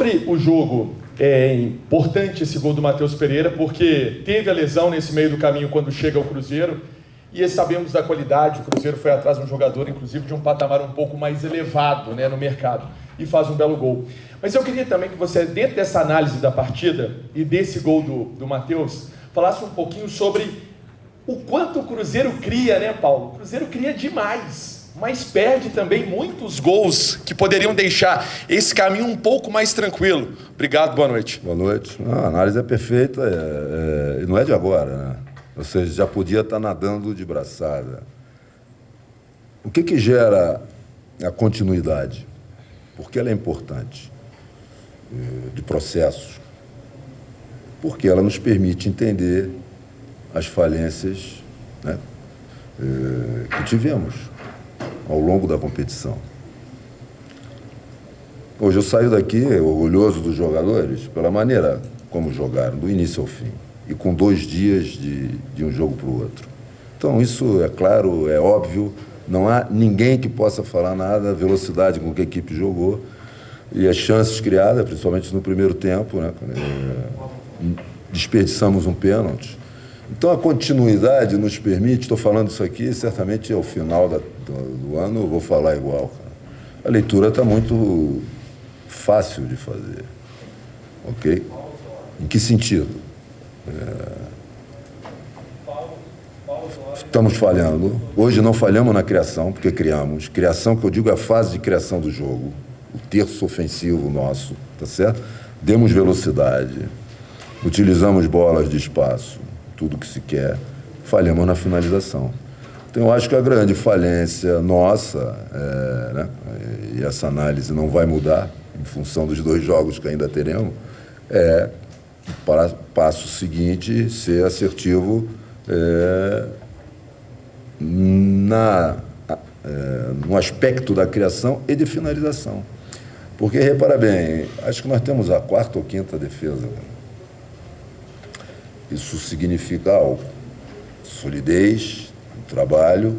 sobre o jogo, é importante esse gol do Matheus Pereira, porque teve a lesão nesse meio do caminho quando chega ao Cruzeiro, e sabemos da qualidade, o Cruzeiro foi atrás de um jogador, inclusive, de um patamar um pouco mais elevado, né, no mercado, e faz um belo gol. Mas eu queria também que você, dentro dessa análise da partida e desse gol do Matheus, falasse um pouquinho sobre o quanto o Cruzeiro cria, né, Paulo? O Cruzeiro cria demais, mas perde também muitos gols que poderiam deixar esse caminho um pouco mais tranquilo. Obrigado, boa noite. Boa noite. A análise é perfeita, e não é de agora, né? Ou seja, já podia estar nadando de braçada. O que gera a continuidade? Porque ela é importante, de processos. Porque ela nos permite entender as falências, né, que tivemos ao longo da competição. Hoje eu saio daqui orgulhoso dos jogadores pela maneira como jogaram, do início ao fim, e com 2 dias de um jogo para o outro. Então, isso é claro, é óbvio, não há ninguém que possa falar nada, a velocidade com que a equipe jogou e as chances criadas, principalmente no primeiro tempo, né, desperdiçamos um pênalti. Então, a continuidade nos permite, estou falando isso aqui, certamente ao final do ano eu vou falar igual. Cara. A leitura está muito fácil de fazer, ok? Em que sentido? Estamos falhando. Hoje não falhamos na criação, porque criamos. Criação, que eu digo, é a fase de criação do jogo, o terço ofensivo nosso, tá certo? Demos velocidade, utilizamos bolas de espaço, tudo que se quer, falhamos na finalização. Então, eu acho que a grande falência nossa, né, e essa análise não vai mudar em função dos 2 jogos que ainda teremos, para o passo seguinte, ser assertivo no aspecto da criação e de finalização. Porque, repara bem, acho que nós temos a 4ª ou 5ª defesa. Isso significa algo. Solidez, trabalho.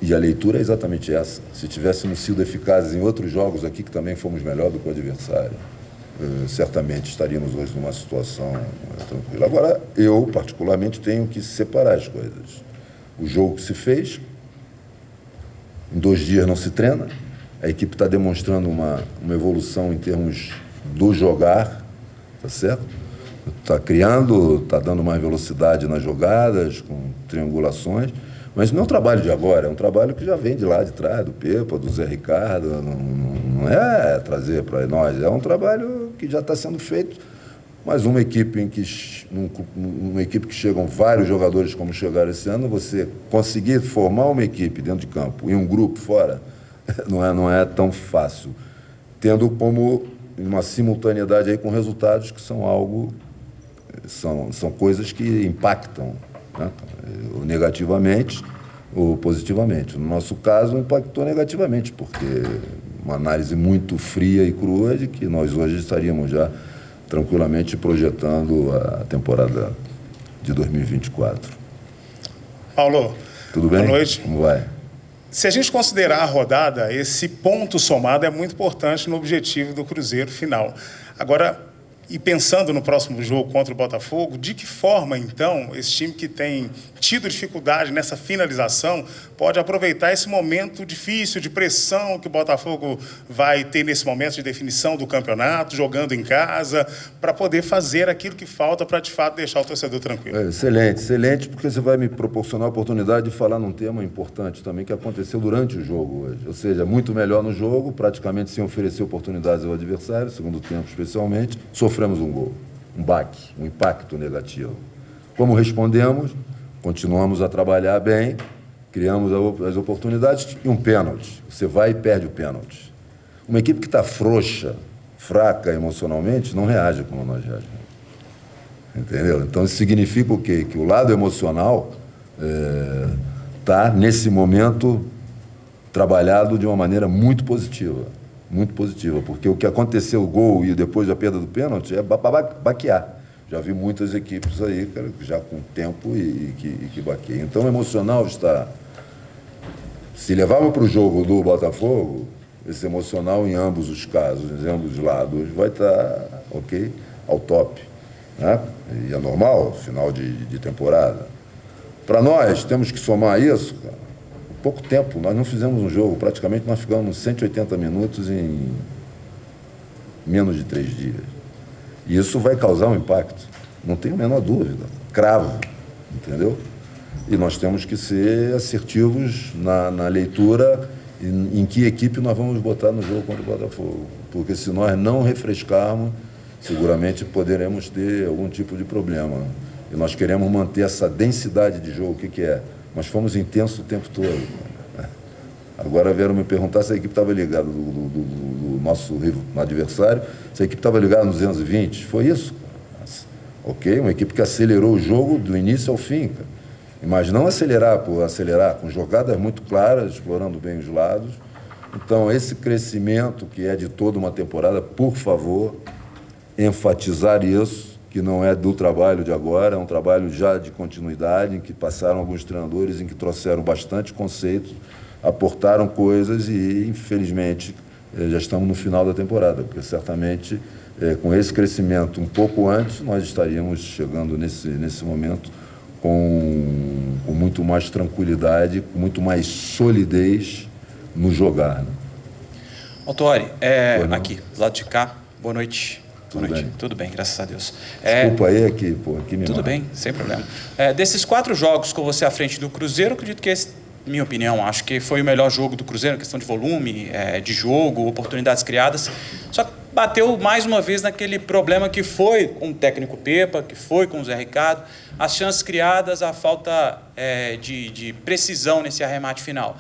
E a leitura é exatamente essa. Se tivéssemos sido eficazes em outros jogos aqui, que também fomos melhor do que o adversário, certamente estaríamos hoje numa situação tranquila. Agora, eu, particularmente, tenho que separar as coisas. O jogo que se fez, em 2 dias não se treina, a equipe está demonstrando uma evolução em termos do jogar, tá certo? Está criando, está dando mais velocidade nas jogadas, com triangulações, mas não é um trabalho de agora, é um trabalho que já vem de lá de trás, do Pepa, do Zé Ricardo, não é trazer para nós, é um trabalho que já está sendo feito, mas uma equipe que chegam vários jogadores como chegaram esse ano, você conseguir formar uma equipe dentro de campo e um grupo fora, não é tão fácil, tendo como uma simultaneidade aí com resultados que são são coisas que impactam, né, negativamente ou positivamente. No nosso caso, impactou negativamente, porque uma análise muito fria e crua de que nós hoje estaríamos já tranquilamente projetando a temporada de 2024. Paulo, tudo bem? Boa noite. Como vai? Se a gente considerar a rodada, esse ponto somado é muito importante no objetivo do Cruzeiro final. Agora, e pensando no próximo jogo contra o Botafogo, de que forma, então, esse time que tem tido dificuldade nessa finalização pode aproveitar esse momento difícil de pressão que o Botafogo vai ter nesse momento de definição do campeonato, jogando em casa, para poder fazer aquilo que falta para, de fato, deixar o torcedor tranquilo? Excelente, porque você vai me proporcionar a oportunidade de falar num tema importante também que aconteceu durante o jogo hoje. Ou seja, muito melhor no jogo, praticamente sem oferecer oportunidades ao adversário, segundo tempo especialmente, sofremos um gol, um baque, um impacto negativo. Como respondemos? Continuamos a trabalhar bem, criamos as oportunidades e um pênalti. Você vai e perde o pênalti. Uma equipe que está frouxa, fraca emocionalmente, não reage como nós reagimos. Entendeu? Então, isso significa o quê? Que o lado emocional está, nesse momento, trabalhado de uma maneira muito positiva, porque o que aconteceu, o gol e depois a perda do pênalti, é baquear. Já vi muitas equipes aí, cara, já com tempo e que baqueiam. Então, o emocional está... Se levarmos para o jogo do Botafogo, esse emocional em ambos os casos, em ambos os lados, vai estar, ok, ao top. Né? E é normal, final de temporada. Para nós, temos que somar isso, cara. Pouco tempo, nós não fizemos um jogo, praticamente nós ficamos 180 minutos em menos de 3 dias. E isso vai causar um impacto, não tenho a menor dúvida, cravo, entendeu? E nós temos que ser assertivos na leitura em que equipe nós vamos botar no jogo contra o Botafogo. Porque se nós não refrescarmos, seguramente poderemos ter algum tipo de problema. E nós queremos manter essa densidade de jogo, o que é? Nós fomos intensos o tempo todo. Agora vieram me perguntar se a equipe estava ligada do nosso adversário, se a equipe estava ligada no 220. Foi isso. Ok? Uma equipe que acelerou o jogo do início ao fim, cara. Mas não acelerar por acelerar, com jogadas muito claras, explorando bem os lados. Então, esse crescimento que é de toda uma temporada, por favor, enfatizar isso, que não é do trabalho de agora, é um trabalho já de continuidade, em que passaram alguns treinadores, em que trouxeram bastante conceitos, aportaram coisas e, infelizmente, já estamos no final da temporada, porque certamente, com esse crescimento um pouco antes, nós estaríamos chegando nesse momento com muito mais tranquilidade, com muito mais solidez no jogar. Né? Autori, aqui, do lado de cá, boa noite. Tudo bem? Tudo bem, graças a Deus. Desculpa aí, aqui me tudo mata. bem, sem problema. Desses 4 jogos com você à frente do Cruzeiro, acredito que esse, minha opinião, acho que foi o melhor jogo do Cruzeiro, questão de volume, de jogo, oportunidades criadas. Só que bateu mais uma vez naquele problema que foi com o técnico Pepa, que foi com o Zé Ricardo, as chances criadas, a falta de precisão nesse arremate final.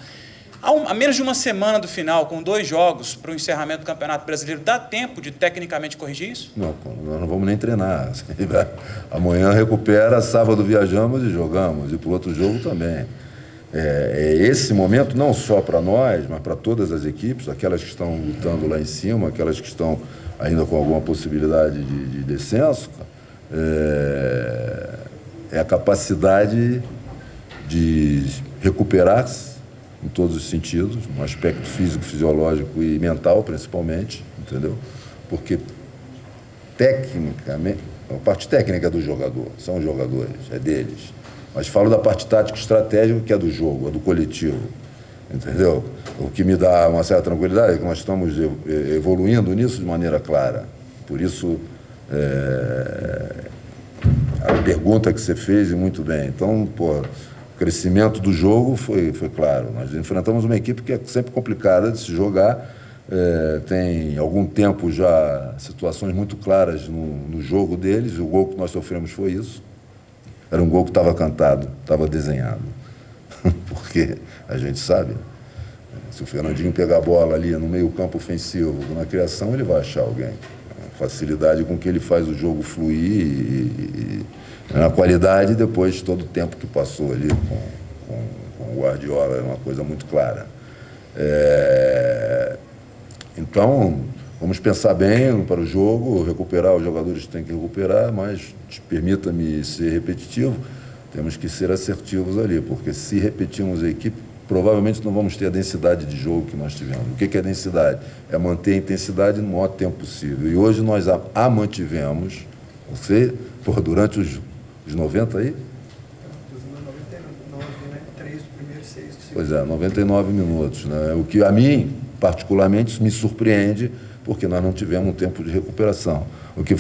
A menos de uma semana do final, com 2 jogos para o encerramento do Campeonato Brasileiro, dá tempo de tecnicamente corrigir isso? Não, nós não vamos nem treinar. Amanhã recupera, sábado viajamos e jogamos, e para o outro jogo também. Esse momento, não só para nós, mas para todas as equipes, aquelas que estão lutando lá em cima, aquelas que estão ainda com alguma possibilidade de descenso, é a capacidade de recuperar-se em todos os sentidos, no aspecto físico, fisiológico e mental, principalmente, entendeu? Porque, tecnicamente, a parte técnica é do jogador, são os jogadores, é deles. Mas falo da parte tática e estratégica, que é do jogo, é do coletivo, entendeu? O que me dá uma certa tranquilidade é que nós estamos evoluindo nisso de maneira clara. Por isso, a pergunta que você fez, e muito bem. Então, o crescimento do jogo foi claro. Nós enfrentamos uma equipe que é sempre complicada de se jogar, tem algum tempo já situações muito claras no jogo deles, o gol que nós sofremos foi isso. Era um gol que estava cantado, estava desenhado. Porque a gente sabe, se o Fernandinho pegar a bola ali no meio campo ofensivo, na criação, ele vai achar alguém. A facilidade com que ele faz o jogo fluir e na qualidade, depois de todo o tempo que passou ali com o Guardiola, é uma coisa muito clara. Então, vamos pensar bem para o jogo, recuperar, os jogadores têm que recuperar, mas, permita-me ser repetitivo, temos que ser assertivos ali, porque se repetirmos a equipe, provavelmente não vamos ter a densidade de jogo que nós tivemos. O que é densidade? É manter a intensidade no maior tempo possível. E hoje nós a mantivemos, durante os 90 aí? Dos 93 do primeiro, 6 do segundo. Pois é, 99 minutos. Né? O que a mim, particularmente, me surpreende, porque nós não tivemos um tempo de recuperação. O que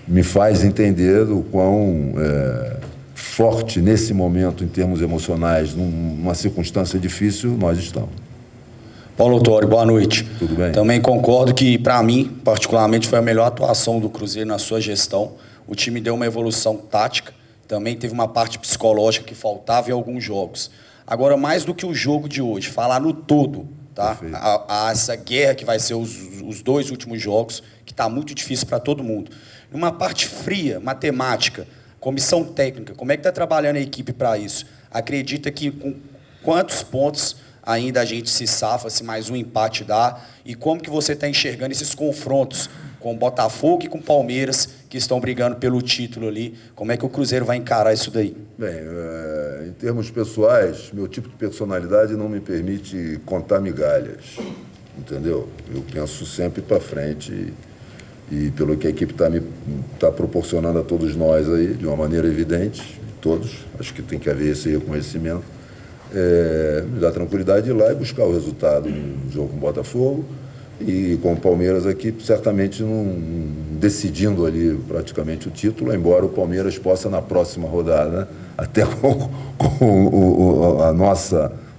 me faz entender o quão forte nesse momento, em termos emocionais, numa circunstância difícil, nós estamos. Paulo Autori, boa noite. Tudo bem? Também concordo que, para mim, particularmente, foi a melhor atuação do Cruzeiro na sua gestão. O time deu uma evolução tática, também teve uma parte psicológica que faltava em alguns jogos. Agora, mais do que o jogo de hoje, falar no todo, tá? Essa guerra que vai ser os 2 últimos jogos, que está muito difícil para todo mundo. Numa parte fria, matemática, comissão técnica, como é que está trabalhando a equipe para isso? Acredita que com quantos pontos ainda a gente se safa, se mais um empate dá? E como que você está enxergando esses confrontos com o Botafogo e com o Palmeiras, que estão brigando pelo título ali. Como é que o Cruzeiro vai encarar isso daí? Bem, em termos pessoais, meu tipo de personalidade não me permite contar migalhas, entendeu? Eu penso sempre para frente e pelo que a equipe está proporcionando a todos nós aí, de uma maneira evidente, todos, acho que tem que haver esse reconhecimento, me dá tranquilidade de ir lá e buscar o resultado no jogo com o Botafogo e com o Palmeiras aqui, certamente não decidindo ali praticamente o título, embora o Palmeiras possa na próxima rodada, até com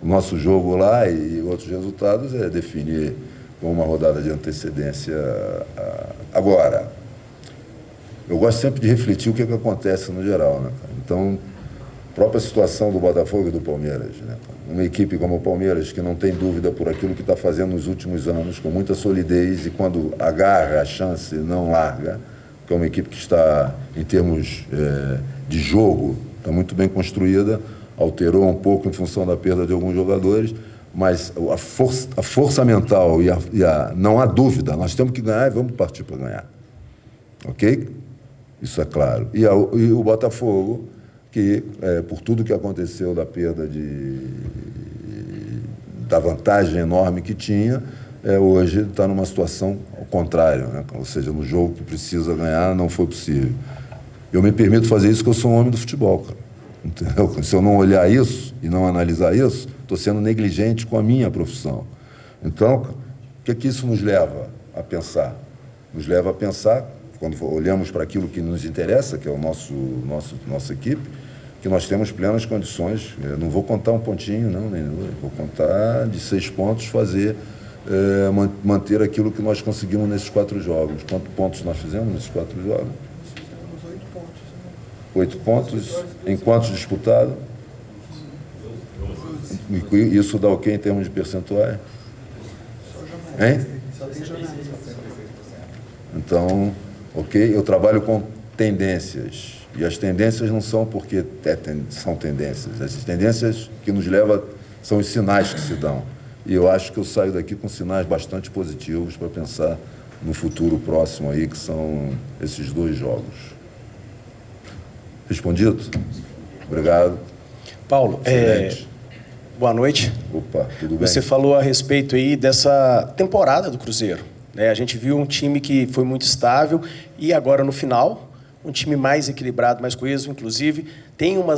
o nosso jogo lá e outros resultados, definir com uma rodada de antecedência. Agora, eu gosto sempre de refletir o que acontece no geral, né? Então, a própria situação do Botafogo e do Palmeiras, né? Uma equipe como o Palmeiras, que não tem dúvida por aquilo que está fazendo nos últimos anos, com muita solidez, e quando agarra a chance, não larga, que é uma equipe que está, em termos de jogo, está muito bem construída, alterou um pouco em função da perda de alguns jogadores, mas a força mental não há dúvida, nós temos que ganhar e vamos partir para ganhar. Ok? Isso é claro. E o Botafogo, que por tudo que aconteceu da perda da vantagem enorme que tinha, hoje está numa situação ao contrário, né? Ou seja, no jogo que precisa ganhar não foi possível. Eu me permito fazer isso porque eu sou um homem do futebol, cara. Entendeu? Se eu não olhar isso e não analisar isso, estou sendo negligente com a minha profissão. Então, o que isso nos leva a pensar? Nos leva a pensar, quando olhamos para aquilo que nos interessa, que é nossa equipe, que nós temos plenas condições. Eu não vou contar um pontinho, não, nem vou contar de 6 pontos, manter aquilo que nós conseguimos nesses 4 jogos. Quantos pontos nós fizemos nesses 4 jogos? Fizemos 8 pontos. 8 pontos em quantos disputados? Isso dá o quê em termos de percentuais? Hein? Só tem jornada. Então, ok, eu trabalho com tendências. E as tendências não são porque são tendências. As tendências que nos levam são os sinais que se dão. E eu acho que eu saio daqui com sinais bastante positivos para pensar no futuro próximo aí, que são esses 2 jogos. Respondido? Obrigado. Paulo, boa noite. Opa, tudo bem? Você falou a respeito aí dessa temporada do Cruzeiro, né? A gente viu um time que foi muito estável e agora no final, um time mais equilibrado, mais coeso, inclusive, tem uma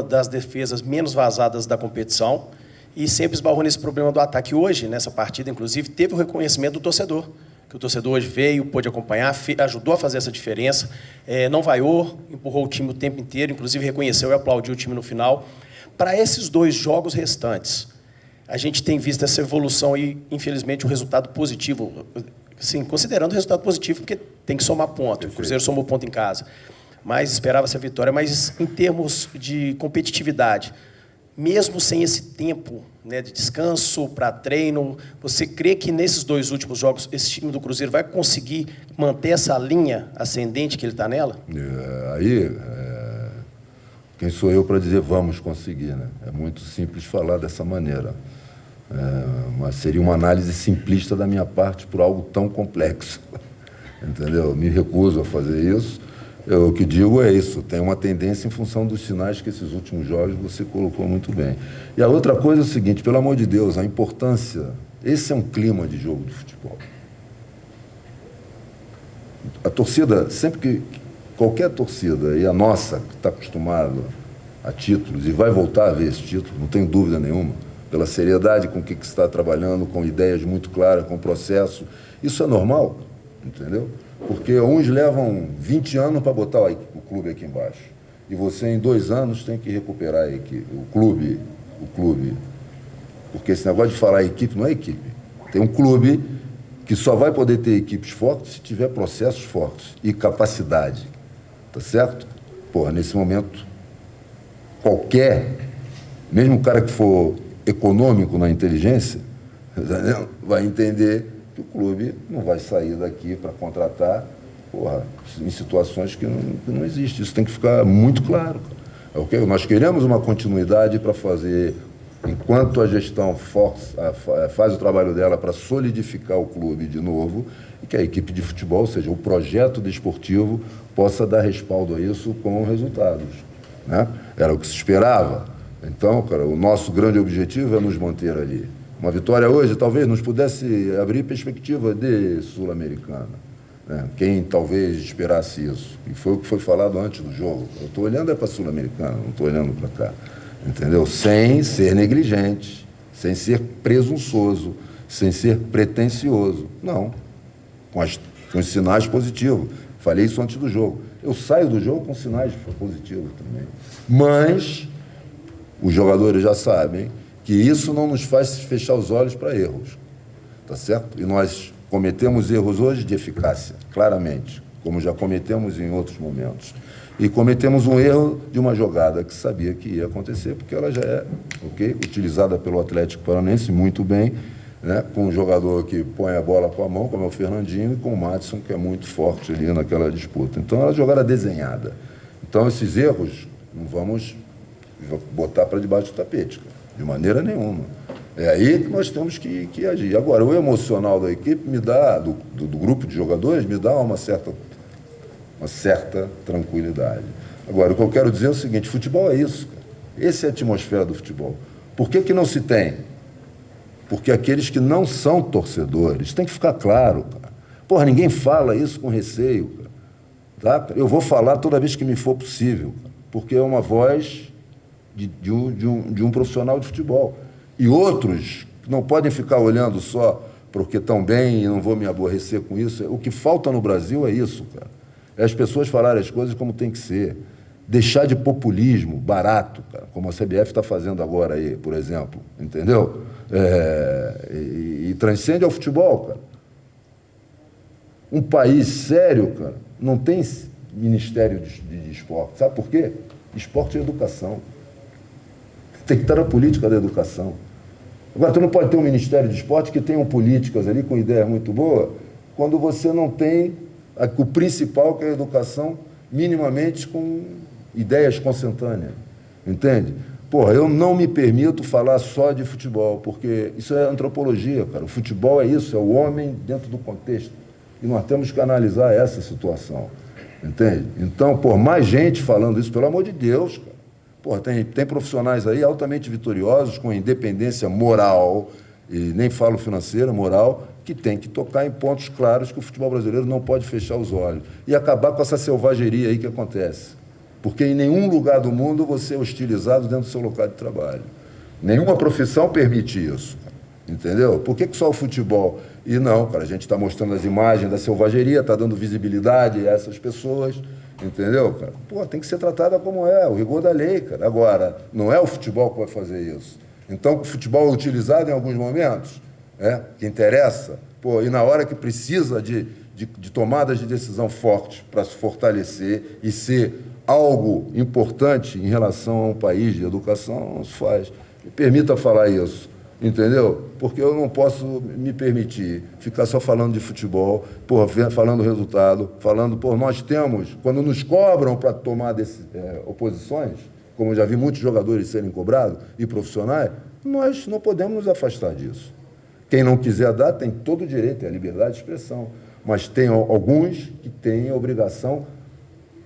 das defesas menos vazadas da competição e sempre esbarrou nesse problema do ataque. Hoje, nessa partida, inclusive, teve o reconhecimento do torcedor, que o torcedor hoje veio, pôde acompanhar, ajudou a fazer essa diferença, não vaiou, empurrou o time o tempo inteiro, inclusive reconheceu e aplaudiu o time no final. Para esses 2 jogos restantes, a gente tem visto essa evolução e, infelizmente, o resultado positivo, sim, considerando o resultado positivo, porque tem que somar ponto. O Cruzeiro somou ponto em casa. Mas esperava-se a vitória. Mas, em termos de competitividade, mesmo sem esse tempo, né, de descanso para treino, você crê que nesses 2 últimos jogos esse time do Cruzeiro vai conseguir manter essa linha ascendente que ele está nela? Quem sou eu para dizer vamos conseguir, né? É muito simples falar dessa maneira. Mas seria uma análise simplista da minha parte por algo tão complexo. Entendeu? Me recuso a fazer isso. O que digo é isso, tem uma tendência em função dos sinais que esses últimos jogos você colocou muito bem. E a outra coisa é o seguinte, pelo amor de Deus, a importância, esse é um clima de jogo de futebol. A torcida, sempre que qualquer torcida, e a nossa, que está acostumada a títulos, e vai voltar a ver esse título, não tenho dúvida nenhuma, pela seriedade com que se está trabalhando, com ideias muito claras, com processo, isso é normal, entendeu? Porque uns levam 20 anos para botar o clube aqui embaixo. E você, em 2 anos, tem que recuperar o clube. Porque esse negócio de falar equipe não é equipe. Tem um clube que só vai poder ter equipes fortes se tiver processos fortes e capacidade. Tá certo? Porra, nesse momento, mesmo o cara que for econômico na inteligência, vai entender que o clube não vai sair daqui para contratar, em situações que não existe. Isso tem que ficar muito claro. Okay? Nós queremos uma continuidade para fazer enquanto a gestão faz o trabalho dela para solidificar o clube de novo, e que a equipe de futebol, ou seja, o projeto desportivo, possa dar respaldo a isso com resultados, né? Era o que se esperava. Então, cara, o nosso grande objetivo é nos manter ali. Uma vitória hoje talvez nos pudesse abrir perspectiva de Sul-Americana, né? Quem talvez esperasse isso? E foi o que foi falado antes do jogo. Eu estou olhando para a Sul-Americana, não estou olhando para cá. Entendeu? Sem ser negligente, sem ser presunçoso, sem ser pretensioso. Não. Com os sinais positivos. Falei isso antes do jogo. Eu saio do jogo com sinais positivos também. Mas os jogadores já sabem que isso não nos faz fechar os olhos para erros. Tá certo? E nós cometemos erros hoje de eficácia, claramente, como já cometemos em outros momentos. E cometemos um erro de uma jogada que sabia que ia acontecer, porque ela já é utilizada pelo Atlético Paranaense muito bem, né, com um jogador que põe a bola com a mão, como é o Fernandinho, e com o Madison, que é muito forte ali naquela disputa. Então, ela é jogada desenhada. Então, esses erros não vamos botar para debaixo do tapete, cara, de maneira nenhuma. É aí que nós temos que agir. Agora, o emocional da equipe me dá, do grupo de jogadores, me dá uma certa tranquilidade. Agora, o que eu quero dizer é o seguinte: futebol é isso, cara. Essa é a atmosfera do futebol. Por que não se tem? Porque aqueles que não são torcedores, tem que ficar claro, cara. Porra, ninguém fala isso com receio, cara. Tá? Eu vou falar toda vez que me for possível, cara, porque é uma voz de um profissional de futebol. E outros não podem ficar olhando só porque estão bem e não vou me aborrecer com isso. O que falta no Brasil é isso, cara. É as pessoas falarem as coisas como tem que ser. Deixar de populismo barato, cara, como a CBF está fazendo agora aí, por exemplo. Entendeu? E transcende ao futebol, cara. Um país sério, cara, não tem ministério de esporte. Sabe por quê? Esporte e educação. Tem que estar na política da educação. Agora, tu não pode ter um ministério de esporte que tenham políticas ali com ideias muito boas, quando você não tem o principal, que é a educação, minimamente com ideias consentâneas. Entende? Porra, eu não me permito falar só de futebol, porque isso é antropologia, cara. O futebol é isso, é o homem dentro do contexto. E nós temos que analisar essa situação. Entende? Então, por mais gente falando isso, pelo amor de Deus, cara. Porra, tem profissionais aí altamente vitoriosos, com independência moral, e nem falo financeira, moral, que tem que tocar em pontos claros que o futebol brasileiro não pode fechar os olhos. E acabar com essa selvageria aí que acontece. Porque em nenhum lugar do mundo você é hostilizado dentro do seu local de trabalho. Nenhuma profissão permite isso. Entendeu? Por que só o futebol? E não, cara, a gente está mostrando as imagens da selvageria, está dando visibilidade a essas pessoas. Entendeu, cara? Pô, tem que ser tratada como é, o rigor da lei, cara. Agora, não é o futebol que vai fazer isso. Então, o futebol é utilizado em alguns momentos, que interessa, pô, e na hora que precisa de tomadas de decisão fortes para se fortalecer e ser algo importante em relação a um país de educação, não se faz. Me permita falar isso. Entendeu? Porque eu não posso me permitir ficar só falando de futebol, falando resultado, nós temos, quando nos cobram para tomar oposições, como eu já vi muitos jogadores serem cobrados e profissionais, nós não podemos nos afastar disso. Quem não quiser dar tem todo o direito, é a liberdade de expressão, mas tem alguns que têm a obrigação,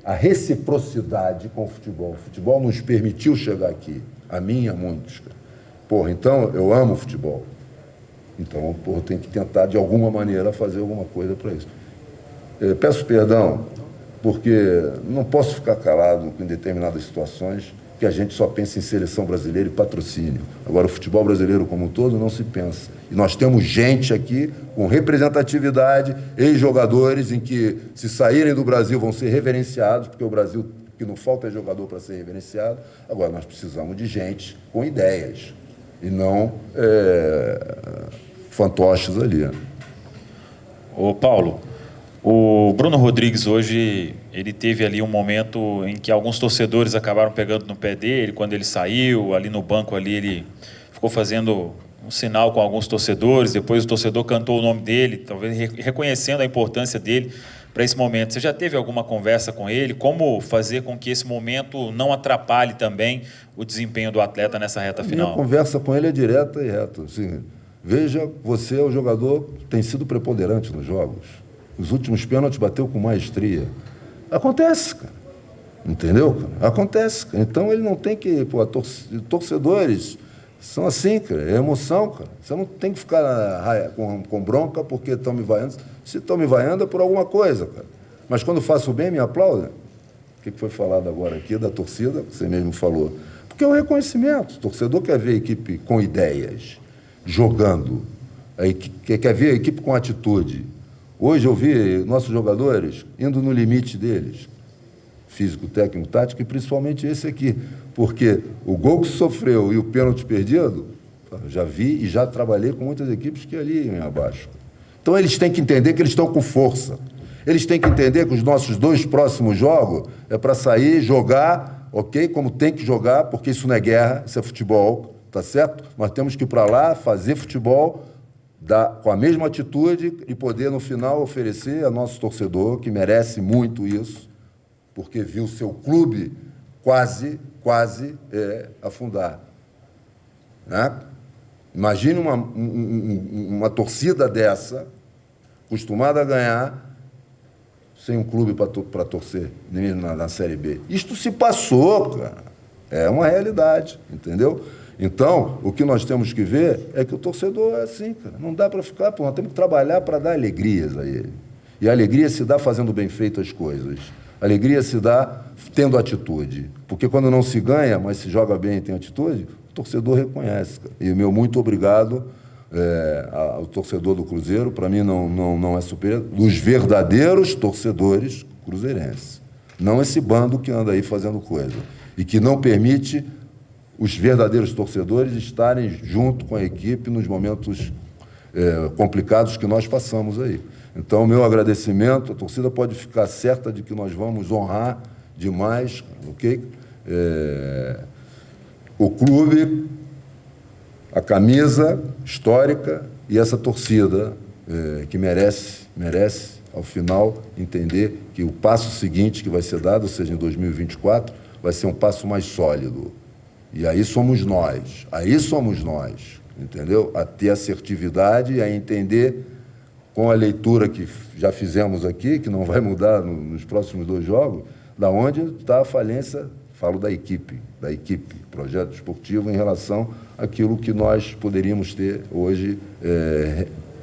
a reciprocidade com o futebol. O futebol nos permitiu chegar aqui, a mim e a muitos, cara. Porra, então, eu amo futebol. Então, porra, eu tenho que tentar, de alguma maneira, fazer alguma coisa para isso. Peço perdão, porque não posso ficar calado em determinadas situações que a gente só pensa em seleção brasileira e patrocínio. Agora, o futebol brasileiro como um todo não se pensa. E nós temos gente aqui com representatividade, ex-jogadores, em que, se saírem do Brasil, vão ser reverenciados, porque o Brasil, que não falta é jogador para ser reverenciado. Agora, nós precisamos de gente com ideias. E não fantoches ali. Ô Paulo, o Bruno Rodrigues hoje, ele teve ali um momento em que alguns torcedores acabaram pegando no pé dele, quando ele saiu, ali no banco ali, ele ficou fazendo um sinal com alguns torcedores, depois o torcedor cantou o nome dele, talvez reconhecendo a importância dele para esse momento. Você já teve alguma conversa com ele? Como fazer com que esse momento não atrapalhe também o desempenho do atleta nessa reta final? Minha conversa com ele é direta e reta. Assim, veja, você é o jogador que tem sido preponderante nos jogos. Os últimos pênaltis bateu com maestria. Acontece, cara. Entendeu, cara? Acontece. Cara. Então ele não tem que... Pô, torcedores são assim, cara. É emoção, cara. Você não tem que ficar com bronca porque estão me vaiando. Se estão me vaiando é por alguma coisa, cara. Mas quando faço bem, me aplaudem. O que foi falado agora aqui da torcida, você mesmo falou. Porque é o reconhecimento. O torcedor quer ver a equipe com ideias, jogando. Quer ver a equipe com atitude. Hoje eu vi nossos jogadores indo no limite deles. Físico, técnico, tático, e principalmente esse aqui. Porque o gol que sofreu e o pênalti perdido, já vi e já trabalhei com muitas equipes que ali iam abaixo. Então eles têm que entender que eles estão com força. Eles têm que entender que os nossos 2 próximos jogos é para sair, jogar, ok? Como tem que jogar, porque isso não é guerra, isso é futebol, tá certo? Nós temos que ir para lá, fazer futebol, com a mesma atitude e poder, no final, oferecer a nosso torcedor, que merece muito isso, porque viu seu clube quase afundar. Né? Imagine uma torcida dessa, acostumada a ganhar, sem um clube para torcer na Série B. Isto se passou, cara. É uma realidade, entendeu? Então, o que nós temos que ver é que o torcedor é assim, cara. Não dá para ficar... Nós temos que trabalhar para dar alegrias a ele. E a alegria se dá fazendo bem feito as coisas. A alegria se dá tendo atitude. Porque quando não se ganha, mas se joga bem e tem atitude, o torcedor reconhece, cara. E o meu muito obrigado ao torcedor do Cruzeiro, para mim não é superior, dos verdadeiros torcedores cruzeirenses. Não esse bando que anda aí fazendo coisa. E que não permite os verdadeiros torcedores estarem junto com a equipe nos momentos complicados que nós passamos aí. Então, meu agradecimento, a torcida pode ficar certa de que nós vamos honrar demais, ok? O clube, a camisa histórica e essa torcida que merece, ao final, entender que o passo seguinte que vai ser dado, ou seja, em 2024, vai ser um passo mais sólido. E aí somos nós, entendeu? A ter assertividade e a entender, com a leitura que já fizemos aqui, que não vai mudar nos próximos 2 jogos, da onde está a falência, falo da equipe, projeto esportivo, em relação àquilo que nós poderíamos ter hoje,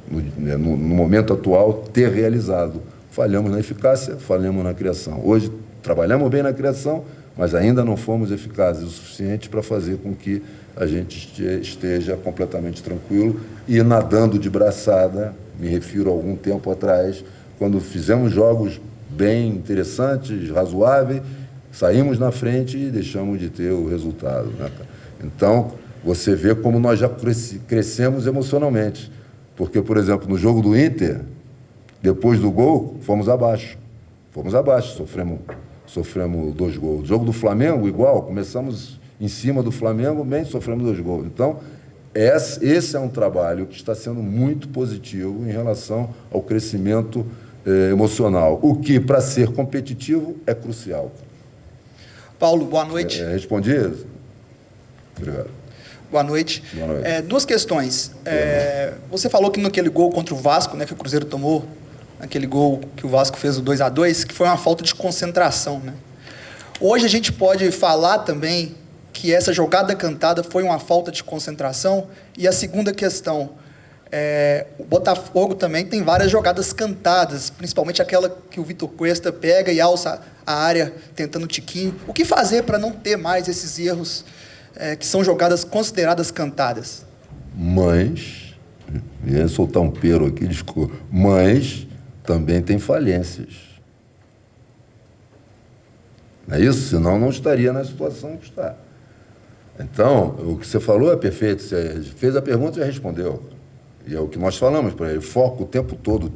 no momento atual, ter realizado. Falhamos na eficácia, falhamos na criação. Hoje, trabalhamos bem na criação, mas ainda não fomos eficazes o suficiente para fazer com que a gente esteja completamente tranquilo e nadando de braçada. Me refiro a algum tempo atrás, quando fizemos jogos bem interessantes, razoáveis, saímos na frente e deixamos de ter o resultado. Né? Então, você vê como nós já crescemos emocionalmente. Porque, por exemplo, no jogo do Inter, depois do gol, fomos abaixo, sofremos 2 gols. O jogo do Flamengo, igual, começamos em cima do Flamengo, bem, sofremos 2 gols. Então, esse é um trabalho que está sendo muito positivo em relação ao crescimento emocional, o que, para ser competitivo, é crucial. Paulo, boa noite. Respondi? Obrigado. Boa noite. 2 questões. Você falou que naquele gol contra o Vasco, né, que o Cruzeiro tomou, aquele gol que o Vasco fez o 2-2, que foi uma falta de concentração, né? Hoje a gente pode falar também que essa jogada cantada foi uma falta de concentração. E a segunda questão, o Botafogo também tem várias jogadas cantadas, principalmente aquela que o Vitor Cuesta pega e alça a área tentando tiquinho. O que fazer para não ter mais esses erros que são jogadas consideradas cantadas? Mas, ia soltar um pero aqui, desculpa, mas também tem falências. Não é isso? Senão não estaria na situação que está. Então, o que você falou é perfeito. Você fez a pergunta e já respondeu. E é o que nós falamos para ele. Foco o tempo todo.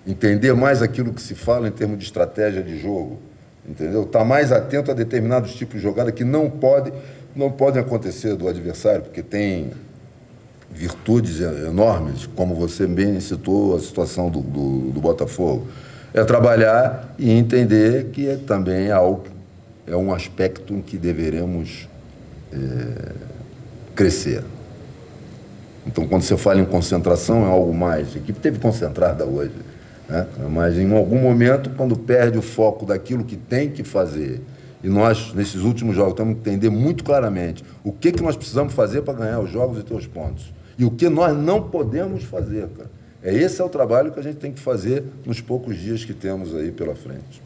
Entender mais aquilo que se fala em termos de estratégia de jogo. Entendeu? Estar mais atento a determinados tipos de jogada que não podem acontecer do adversário, porque tem virtudes enormes, como você bem citou a situação do Botafogo, é trabalhar e entender que também é um aspecto em que deveremos crescer. Então, quando você fala em concentração, é algo mais. A equipe teve concentrada hoje, né? Mas, em algum momento, quando perde o foco daquilo que tem que fazer, e nós, nesses últimos jogos, temos que entender muito claramente o que nós precisamos fazer para ganhar os jogos e ter os pontos. E o que nós não podemos fazer, cara. Esse é o trabalho que a gente tem que fazer nos poucos dias que temos aí pela frente.